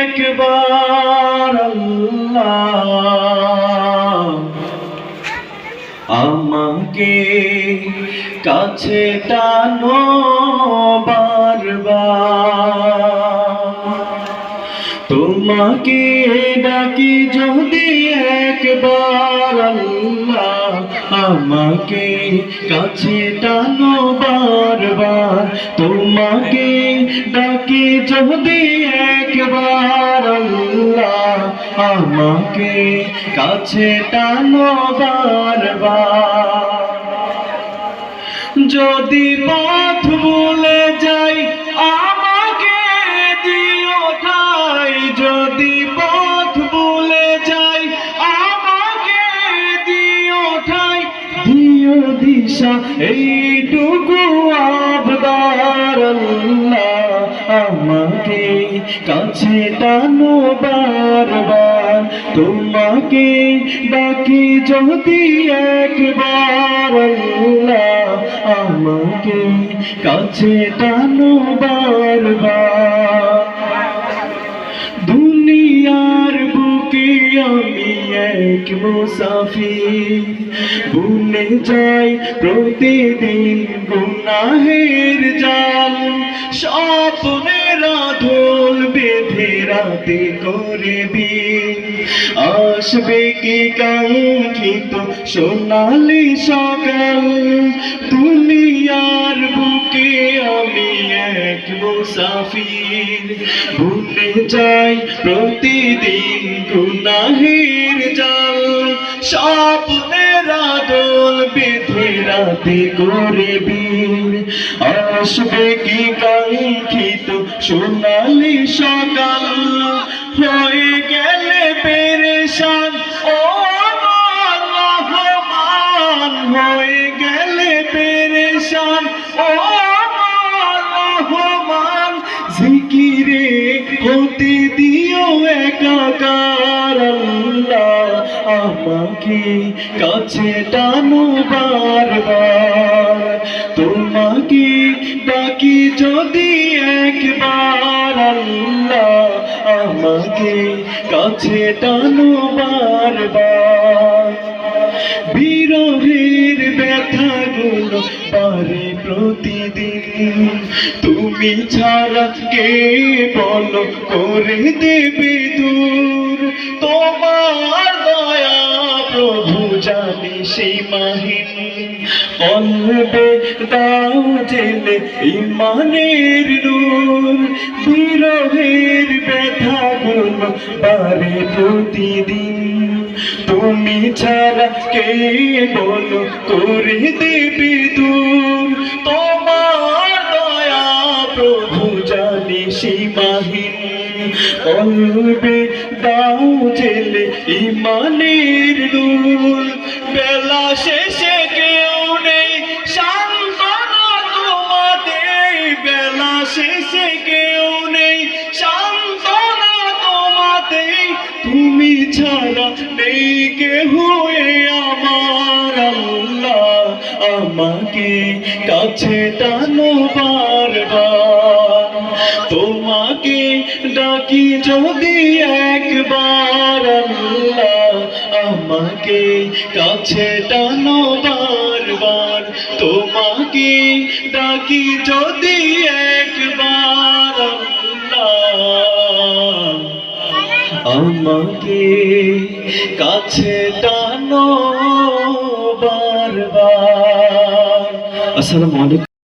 একবার আল্লাহ আমাকে কাছে টানো বারবার, তোমাকে ডাকি যদি একবার আল্লাহ আমাকে কাছে টানো বারবার, তোমাকে ডাকি যদি একবার আল্লাহ আমাকে কাছে টানো বারবার। যদি পথ ভুলে যাই আমাকে দিও ঠাই, যদি পথ ভুলে যাই আমাকে দিও ঠাই, দিও দিশা এইটুকু আবদার আল্লাহ আমাকে কাছে টানো বারবার, তোমাকে ডাকি যদি একবার আল্লাহ আমাকে কাছে টানো বারবার। দুনিয়ার বুকে আমি এক মুসাফির, ভুলে যাই প্রতিদিন গুনাহের জাল, স্বপ্নের আঁধুল বেঁধে রাতে করে দিন, আসবে কি কাঙ্ক্ষিত সোনালি সকাল। দুনিয়ার বুকে আমি এক মুসাফির, ভুলে যাই প্রতিদিন গুনাহের জাল, স্বপ্নের আদল বেঁধে রাতে করে বীর, আসবে কি কাঙ্ক্ষিত সোনালি সকাল। হয়ে গেলে পেরেশান ও রহমান, হয়ে গেলে পেরেশান ও রহমান, জিকিরে হতে দিও একাকার আল্লাহ আমাকে কাছে টানো বারবার, তোমাকে ডাকি যদি একবার আল্লাহ আমাকে কাছে টানো বারবার। বিরহের ব্যথাগুলো পারে প্রতিদিন, তুমি ছাড়া কে বলো করে দেবে দূর, তোমার দয়া প্রভু জানি সীমাহীন, কলবে দাও জেলে ইমানের নূর। বিরহের ব্যথাগুলো পারে প্রতিদিন, তুমি ছাড়া কে বলো করে দেবে দূর, তোমার দয়া প্রভু জানি সীমাহীন, কলবে দাও জেলে ইমানের নূর। বেলা শেষে কেউ নেই সান্ত্বনা তোমাদের, বেলা শেষে কেউ নেই সান্ত্বনা তোমাদের, তুমি ছাড়া নেই কেহ আমার আল্লাহ আমাকে কাছে টানো বারবার, তোমাকে ডাকি যদি একবার আল্লাহ আমাকে কাছে টানো বারবার, তোমাকে ডাকি যদি একবার আল্লাহ আমাকে কাছে টানো বারবার। আসসালামু আলাইকুম।